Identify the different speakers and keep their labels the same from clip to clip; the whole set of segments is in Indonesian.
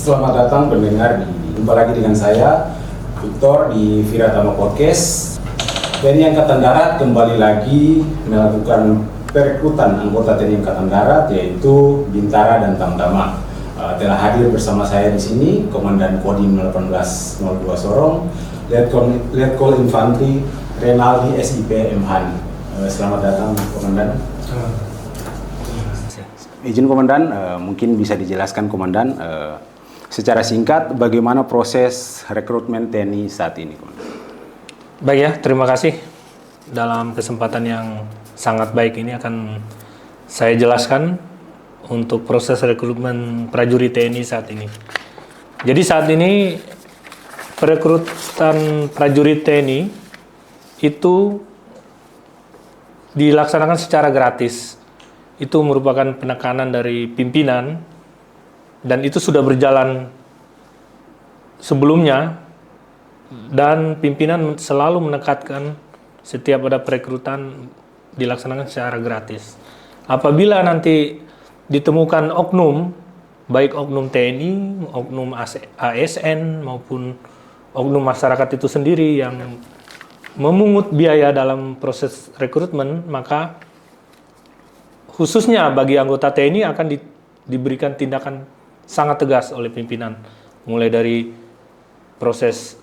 Speaker 1: Selamat datang pendengar, jumpa lagi dengan saya Victor di Viratama Podcast. TNI Angkatan Darat kembali lagi melakukan perekrutan anggota TNI Angkatan Darat, yaitu Bintara dan Tamtama. Telah hadir bersama saya di sini Komandan Kodim 1802 Sorong, Letkol Infantri Renaldi SIP Mhan. Selamat datang Komandan. Izin Komandan, mungkin bisa dijelaskan Komandan secara singkat bagaimana proses rekrutmen TNI saat ini, Komandan?
Speaker 2: Baik ya, terima kasih. Dalam kesempatan yang sangat baik ini akan saya jelaskan untuk proses rekrutmen prajurit TNI saat ini. Jadi saat ini perekrutan prajurit TNI itu dilaksanakan secara gratis. Itu merupakan penekanan dari pimpinan dan itu sudah berjalan sebelumnya, dan pimpinan selalu menekankan setiap ada perekrutan dilaksanakan secara gratis. Apabila nanti ditemukan oknum, baik oknum TNI, oknum ASN maupun oknum masyarakat itu sendiri yang memungut biaya dalam proses rekrutmen, maka khususnya bagi anggota TNI akan diberikan tindakan sangat tegas oleh pimpinan, mulai dari proses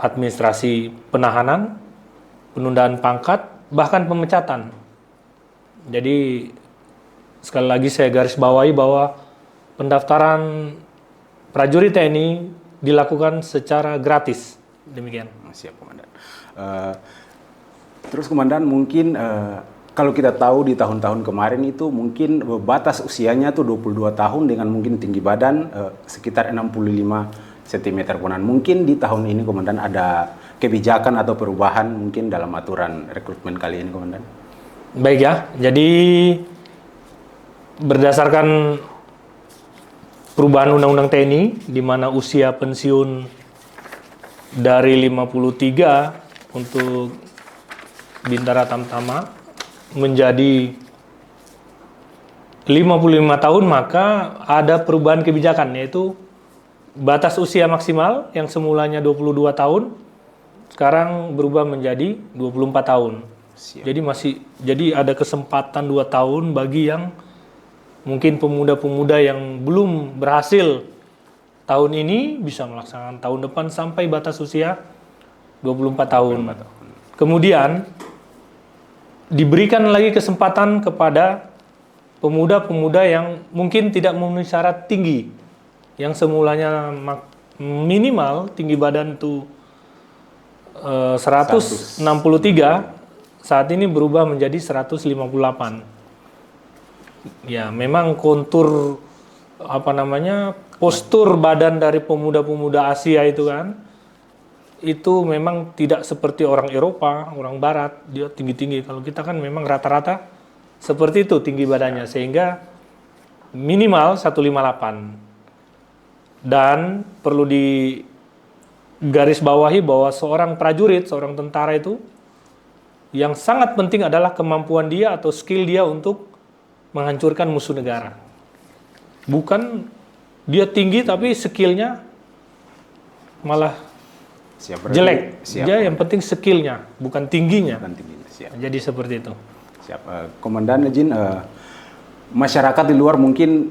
Speaker 2: administrasi penahanan, penundaan pangkat, bahkan pemecatan. Jadi sekali lagi saya garis bawahi bahwa pendaftaran prajurit TNI dilakukan secara gratis. Demikian.
Speaker 1: Siap, Komandan. Terus Komandan, mungkin kalau kita tahu di tahun-tahun kemarin itu mungkin batas usianya tuh 22 tahun dengan mungkin tinggi badan sekitar 65 cm Komandan. Mungkin di tahun ini Komandan ada kebijakan atau perubahan mungkin dalam aturan rekrutmen kali ini, Komandan?
Speaker 2: Baik ya, jadi berdasarkan perubahan Undang-Undang TNI di mana usia pensiun dari 53 untuk Bintara Tamtama menjadi 55 tahun, maka ada perubahan kebijakan, yaitu batas usia maksimal yang semulanya 22 tahun sekarang berubah menjadi 24 tahun.
Speaker 1: Siap.
Speaker 2: Jadi ada kesempatan 2 tahun bagi yang mungkin pemuda-pemuda yang belum berhasil tahun ini bisa melaksanakan tahun depan sampai batas usia 24 tahun. Kemudian diberikan lagi kesempatan kepada pemuda-pemuda yang mungkin tidak memenuhi syarat tinggi, yang semulanya minimal tinggi badan itu 163, saat ini berubah menjadi 158. Ya, memang kontur postur badan dari pemuda-pemuda Asia itu kan, itu memang tidak seperti orang Eropa, orang Barat, dia tinggi-tinggi. Kalau kita kan memang rata-rata seperti itu tinggi badannya, sehingga minimal 158. Dan perlu digarisbawahi bahwa seorang prajurit, seorang tentara itu, yang sangat penting adalah kemampuan dia atau skill dia untuk menghancurkan musuh negara. Bukan dia tinggi tapi skillnya malah jelek. Dia yang penting skillnya, bukan tingginya.
Speaker 1: Siap.
Speaker 2: Jadi seperti itu.
Speaker 1: Siap. Komandan izin, masyarakat di luar mungkin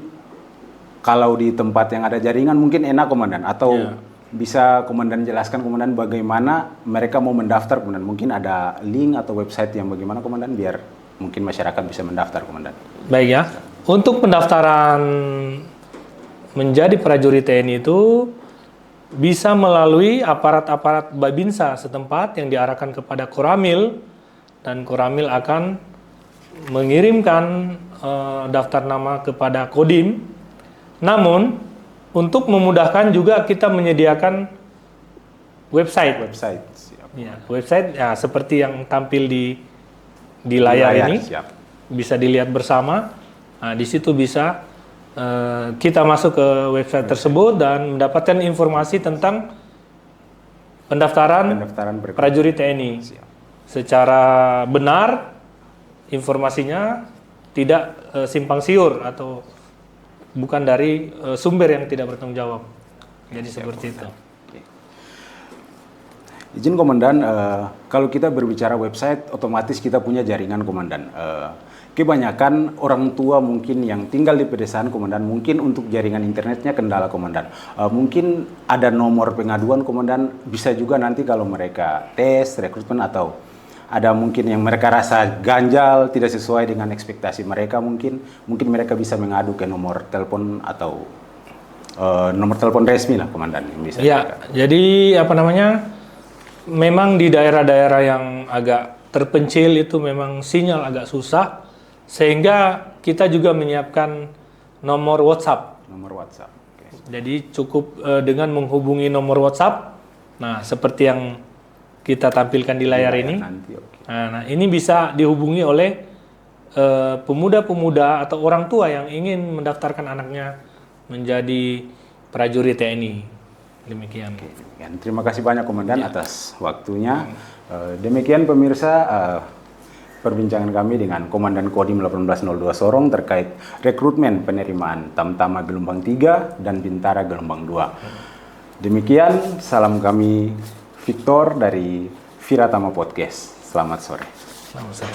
Speaker 1: kalau di tempat yang ada jaringan mungkin enak, Komandan, atau bisa Komandan jelaskan, Komandan, bagaimana mereka mau mendaftar, Komandan? Mungkin ada link atau website yang bagaimana, Komandan, biar mungkin masyarakat bisa mendaftar, Komandan.
Speaker 2: Baik ya. Untuk pendaftaran menjadi prajurit TNI itu bisa melalui aparat-aparat Babinsa setempat yang diarahkan kepada Koramil, dan Koramil akan mengirimkan daftar nama kepada Kodim. Namun untuk memudahkan juga kita menyediakan website. Ya, website ya seperti yang tampil di layar ini.
Speaker 1: Siap.
Speaker 2: Bisa dilihat bersama. Nah, di situ bisa kita masuk ke website tersebut dan mendapatkan informasi tentang pendaftaran prajurit TNI.
Speaker 1: Siap.
Speaker 2: Secara benar, informasinya tidak simpang siur atau bukan dari sumber yang tidak bertanggung jawab. Jadi seperti itu.
Speaker 1: Oke. Izin Komandan, kalau kita berbicara website, otomatis kita punya jaringan Komandan. Kebanyakan orang tua mungkin yang tinggal di pedesaan Komandan, mungkin untuk jaringan internetnya kendala Komandan. Mungkin ada nomor pengaduan Komandan, bisa juga nanti kalau mereka tes, rekrutmen atau ada mungkin yang mereka rasa ganjal, tidak sesuai dengan ekspektasi mereka, mungkin mereka bisa mengadu ke nomor telepon atau nomor telepon resmi lah Komandan yang bisa.
Speaker 2: Ya, jadi memang di daerah-daerah yang agak terpencil itu memang sinyal agak susah, sehingga kita juga menyiapkan nomor WhatsApp.
Speaker 1: Nomor WhatsApp. Oke.
Speaker 2: Jadi cukup dengan menghubungi nomor WhatsApp. Nah, seperti yang kita tampilkan di layar ini.
Speaker 1: Nanti, oke.
Speaker 2: Nah, ini bisa dihubungi oleh pemuda-pemuda atau orang tua yang ingin mendaftarkan anaknya menjadi prajurit TNI. Demikian.
Speaker 1: Dan terima kasih banyak Komandan atas waktunya. Demikian pemirsa perbincangan kami dengan Komandan Kodim 1802 Sorong terkait rekrutmen penerimaan Tamtama Gelombang 3 dan Bintara Gelombang 2. Demikian salam kami Victor dari Viratama Podcast. Selamat sore.
Speaker 2: Selamat sore.